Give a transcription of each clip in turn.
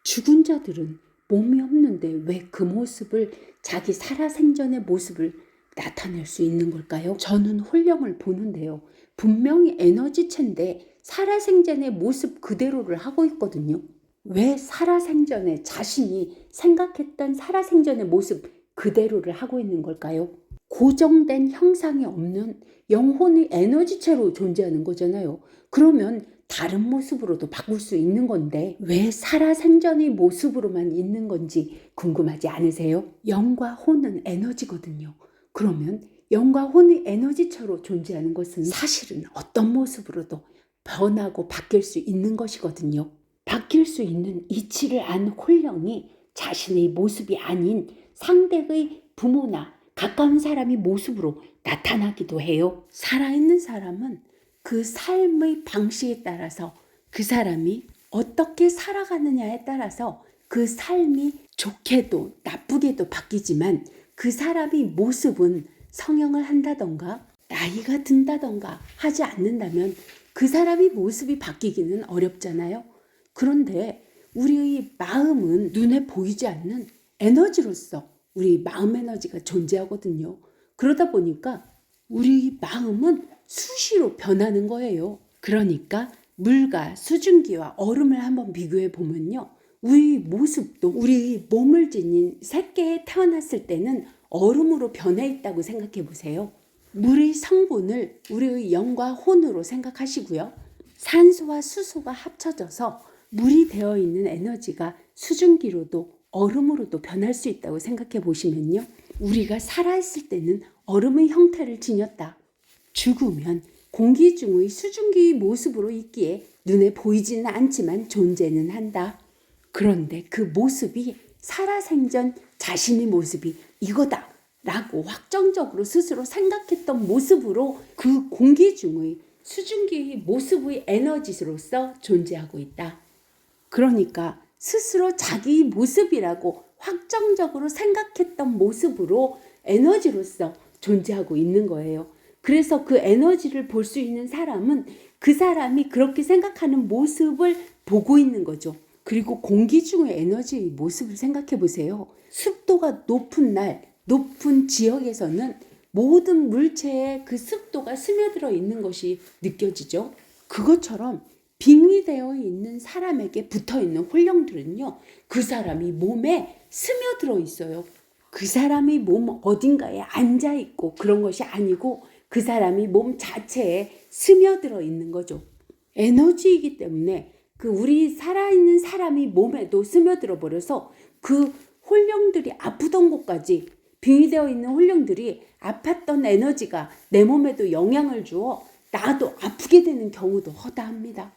죽은 자들은 몸이 없는데 왜 그 모습을, 자기 살아생전의 모습을 나타낼 수 있는 걸까요? 저는 홀령을 보는데요. 분명히 에너지체인데 살아생전의 모습 그대로를 하고 있거든요. 왜 살아생전에 자신이 생각했던 살아생전의 모습 그대로를 하고 있는 걸까요? 고정된 형상이 없는 영혼의 에너지체로 존재하는 거잖아요. 그러면 다른 모습으로도 바꿀 수 있는 건데 왜 살아생전의 모습으로만 있는 건지 궁금하지 않으세요? 영과 혼은 에너지거든요. 그러면 영과 혼의 에너지체로 존재하는 것은 사실은 어떤 모습으로도 변하고 바뀔 수 있는 것이거든요. 바뀔 수 있는 이치를 안 홀령이 자신의 모습이 아닌 상대의 부모나 가까운 사람의 모습으로 나타나기도 해요. 살아있는 사람은 그 삶의 방식에 따라서 그 사람이 어떻게 살아가느냐에 따라서 그 삶이 좋게도 나쁘게도 바뀌지만 그 사람의 모습은 성형을 한다던가 나이가 든다던가 하지 않는다면 그 사람의 모습이 바뀌기는 어렵잖아요. 그런데 우리의 마음은 눈에 보이지 않는 에너지로서 우리 마음 에너지가 존재하거든요. 그러다 보니까 우리 마음은 수시로 변하는 거예요. 그러니까 물과 수증기와 얼음을 한번 비교해 보면요. 우리 모습도 우리 몸을 지닌 새끼에 태어났을 때는 얼음으로 변해 있다고 생각해 보세요. 물의 성분을 우리의 영과 혼으로 생각하시고요. 산소와 수소가 합쳐져서 물이 되어 있는 에너지가 수증기로도 얼음으로도 변할 수 있다고 생각해 보시면요. 우리가 살아있을 때는 얼음의 형태를 지녔다. 죽으면 공기 중의 수증기의 모습으로 있기에 눈에 보이지는 않지만 존재는 한다. 그런데 그 모습이 살아생전 자신의 모습이 이거다 라고 확정적으로 스스로 생각했던 모습으로 그 공기 중의 수증기의 모습의 에너지로서 존재하고 있다. 그러니까 스스로 자기 모습이라고 확정적으로 생각했던 모습으로 에너지로서 존재하고 있는 거예요. 그래서 그 에너지를 볼 수 있는 사람은 그 사람이 그렇게 생각하는 모습을 보고 있는 거죠. 그리고 공기 중의 에너지의 모습을 생각해 보세요. 습도가 높은 날, 높은 지역에서는 모든 물체에 그 습도가 스며들어 있는 것이 느껴지죠. 그것처럼 빙의되어 있는 사람에게 붙어 있는 홀령들은요, 그 사람이 몸에 스며들어 있어요. 그 사람이 몸 어딘가에 앉아 있고 그런 것이 아니고 그 사람이 몸 자체에 스며들어 있는 거죠. 에너지이기 때문에 그 우리 살아있는 사람이 몸에도 스며들어 버려서 그 홀령들이 아프던 곳까지 빙의되어 있는 홀령들이 아팠던 에너지가 내 몸에도 영향을 주어 나도 아프게 되는 경우도 허다합니다.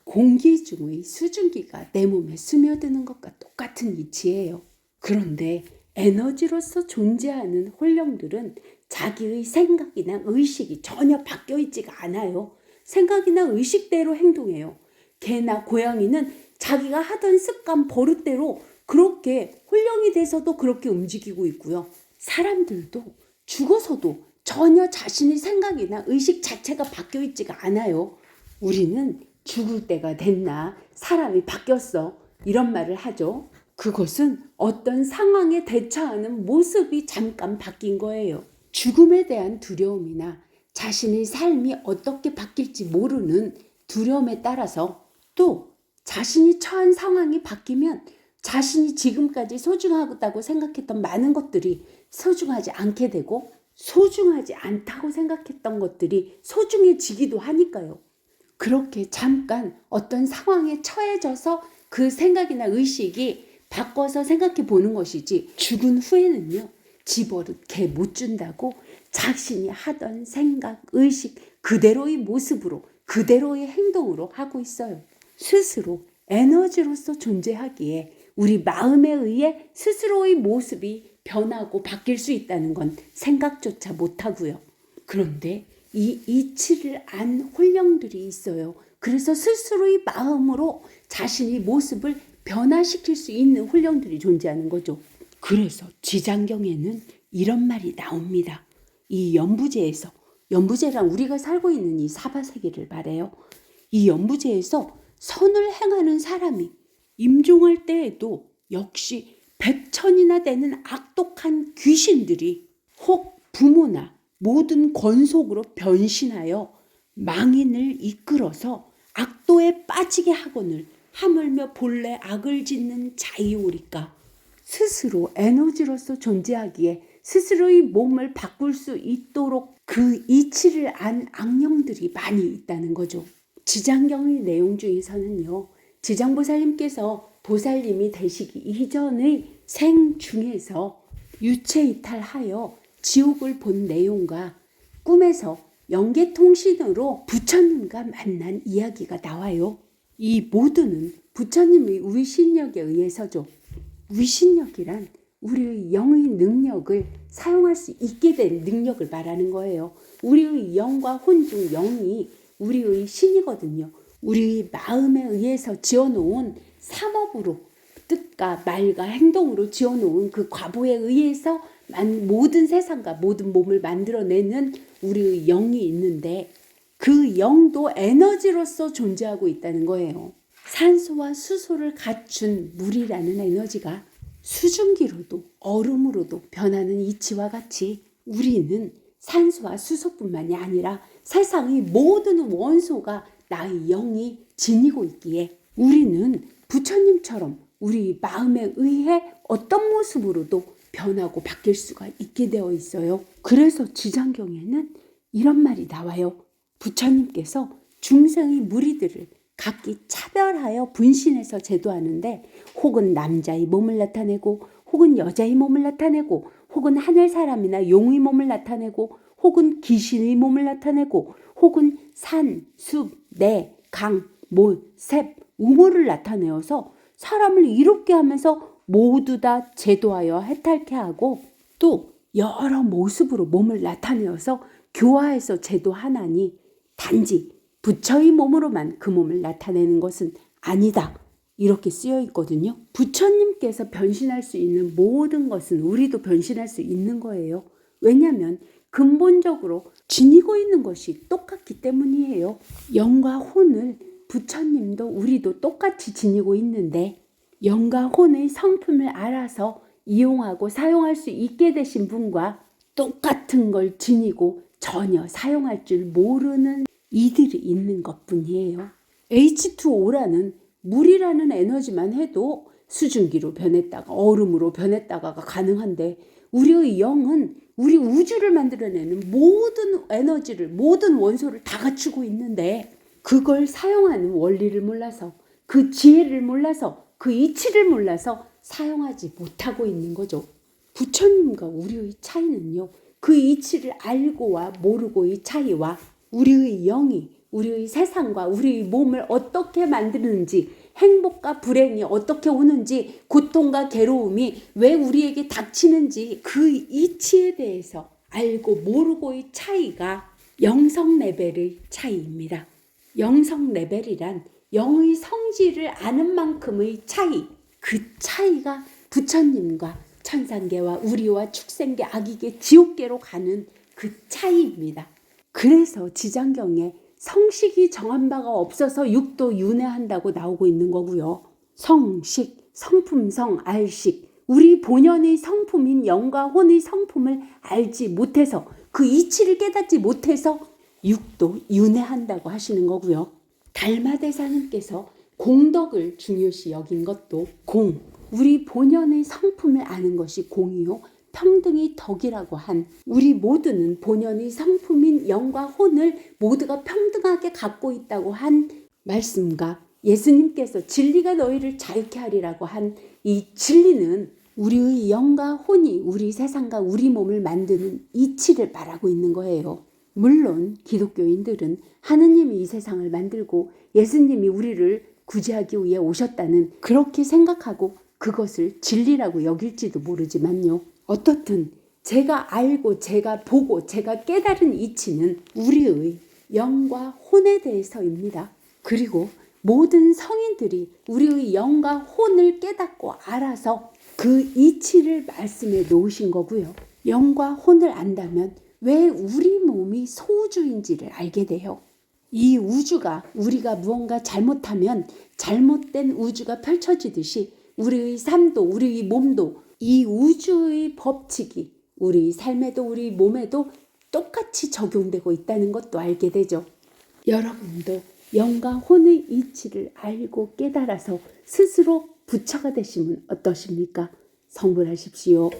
공기 중의 수증기가 내 몸에 스며드는 것과 똑같은 이치예요. 그런데 에너지로서 존재하는 홀령들은 자기의 생각이나 의식이 전혀 바뀌어 있지가 않아요. 생각이나 의식대로 행동해요. 개나 고양이는 자기가 하던 습관 버릇대로 그렇게 홀령이 돼서도 그렇게 움직이고 있고요. 사람들도 죽어서도 전혀 자신의 생각이나 의식 자체가 바뀌어 있지가 않아요. 우리는 죽을 때가 됐나, 사람이 바뀌었어, 이런 말을 하죠. 그것은 어떤 상황에 대처하는 모습이 잠깐 바뀐 거예요. 죽음에 대한 두려움이나 자신의 삶이 어떻게 바뀔지 모르는 두려움에 따라서 또 자신이 처한 상황이 바뀌면 자신이 지금까지 소중하다고 생각했던 많은 것들이 소중하지 않게 되고 소중하지 않다고 생각했던 것들이 소중해지기도 하니까요. 그렇게 잠깐 어떤 상황에 처해져서 그 생각이나 의식이 바꿔서 생각해 보는 것이지 죽은 후에는요. 집버릇 개 못 준다고 자신이 하던 생각, 의식 그대로의 모습으로 그대로의 행동으로 하고 있어요. 스스로 에너지로서 존재하기에 우리 마음에 의해 스스로의 모습이 변하고 바뀔 수 있다는 건 생각조차 못하고요. 그런데 이 이치를 안 홀령들이 있어요. 그래서 스스로의 마음으로 자신의 모습을 변화시킬 수 있는 홀령들이 존재하는 거죠. 그래서 지장경에는 이런 말이 나옵니다. 이 연부제에서, 연부제랑 우리가 살고 있는 이 사바세계를 말해요. 이 연부제에서 선을 행하는 사람이 임종할 때에도 역시 100천이나 되는 악독한 귀신들이 혹 부모나 모든 권속으로 변신하여 망인을 이끌어서 악도에 빠지게 하거늘 하물며 본래 악을 짓는 자이오리까. 스스로 에너지로서 존재하기에 스스로의 몸을 바꿀 수 있도록 그 이치를 안 악령들이 많이 있다는 거죠. 지장경의 내용 중에서는요, 지장보살님께서 보살님이 되시기 이전의 생 중에서 유체 이탈하여 지옥을 본 내용과 꿈에서 영계통신으로 부처님과 만난 이야기가 나와요. 이 모두는 부처님의 위신력에 의해서죠. 위신력이란 우리의 영의 능력을 사용할 수 있게 된 능력을 말하는 거예요. 우리의 영과 혼 중 영이 우리의 신이거든요. 우리 마음에 의해서 지어놓은 삼업으로, 뜻과 말과 행동으로 지어놓은 그 과보에 의해서 모든 세상과 모든 몸을 만들어내는 우리의 영이 있는데, 그 영도 에너지로서 존재하고 있다는 거예요. 산소와 수소를 갖춘 물이라는 에너지가 수증기로도 얼음으로도 변하는 이치와 같이 우리는 산소와 수소뿐만이 아니라 세상의 모든 원소가 나의 영이 지니고 있기에 우리는 부처님처럼 우리 마음에 의해 어떤 모습으로도 변하고 바뀔 수가 있게 되어 있어요. 그래서 지장경에는 이런 말이 나와요. 부처님께서 중생의 무리들을 각기 차별하여 분신해서 제도하는데, 혹은 남자의 몸을 나타내고, 혹은 여자의 몸을 나타내고, 혹은 하늘 사람이나 용의 몸을 나타내고, 혹은 귀신의 몸을 나타내고, 혹은 산, 숲, 내, 강, 모, 셉, 우모를 나타내어서 사람을 이롭게 하면서 모두 다 제도하여 해탈케 하고, 또 여러 모습으로 몸을 나타내어서 교화해서 제도하나니 단지 부처의 몸으로만 그 몸을 나타내는 것은 아니다, 이렇게 쓰여 있거든요. 부처님께서 변신할 수 있는 모든 것은 우리도 변신할 수 있는 거예요. 왜냐하면 근본적으로 지니고 있는 것이 똑같기 때문이에요. 영과 혼을 부처님도 우리도 똑같이 지니고 있는데, 영과 혼의 성품을 알아서 이용하고 사용할 수 있게 되신 분과 똑같은 걸 지니고 전혀 사용할 줄 모르는 이들이 있는 것뿐이에요. H2O라는 물이라는 에너지만 해도 수증기로 변했다가 얼음으로 변했다가가 가능한데, 우리의 영은 우리 우주를 만들어내는 모든 에너지를, 모든 원소를 다 갖추고 있는데, 그걸 사용하는 원리를 몰라서, 그 지혜를 몰라서, 그 이치를 몰라서 사용하지 못하고 있는 거죠. 부처님과 우리의 차이는요, 그 이치를 알고와 모르고의 차이와 우리의 영이 우리의 세상과 우리의 몸을 어떻게 만드는지, 행복과 불행이 어떻게 오는지, 고통과 괴로움이 왜 우리에게 닥치는지, 그 이치에 대해서 알고 모르고의 차이가 영성 레벨의 차이입니다. 영성 레벨이란 영의 성질을 아는 만큼의 차이, 그 차이가 부처님과 천상계와 우리와 축생계, 아기계, 지옥계로 가는 그 차이입니다. 그래서 지장경에 성식이 정한 바가 없어서 육도 윤회한다고 나오고 있는 거고요. 성식, 성품성, 알식, 우리 본연의 성품인 영과 혼의 성품을 알지 못해서, 그 이치를 깨닫지 못해서 육도 윤회한다고 하시는 거고요. 달마대사님께서 공덕을 중요시 여긴 것도 공, 우리 본연의 성품을 아는 것이 공이요, 평등이 덕이라고 한, 우리 모두는 본연의 성품인 영과 혼을 모두가 평등하게 갖고 있다고 한 말씀과 예수님께서 진리가 너희를 자유케 하리라고 한 이 진리는 우리의 영과 혼이 우리 세상과 우리 몸을 만드는 이치를 말하고 있는 거예요. 물론 기독교인들은 하느님이 이 세상을 만들고 예수님이 우리를 구제하기 위해 오셨다는, 그렇게 생각하고 그것을 진리라고 여길지도 모르지만요. 어떻든 제가 알고 제가 보고 제가 깨달은 이치는 우리의 영과 혼에 대해서입니다. 그리고 모든 성인들이 우리의 영과 혼을 깨닫고 알아서 그 이치를 말씀해 놓으신 거고요. 영과 혼을 안다면 왜 우리 몸이 소주인지를 알게 돼요. 이 우주가 우리가 무언가 잘못하면 잘못된 우주가 펼쳐지듯이 우리의 삶도 우리의 몸도 이 우주의 법칙이 우리 삶에도 우리 몸에도 똑같이 적용되고 있다는 것도 알게 되죠. 여러분도 영과 혼의 이치를 알고 깨달아서 스스로 부처가 되시면 어떠십니까? 성불하십시오.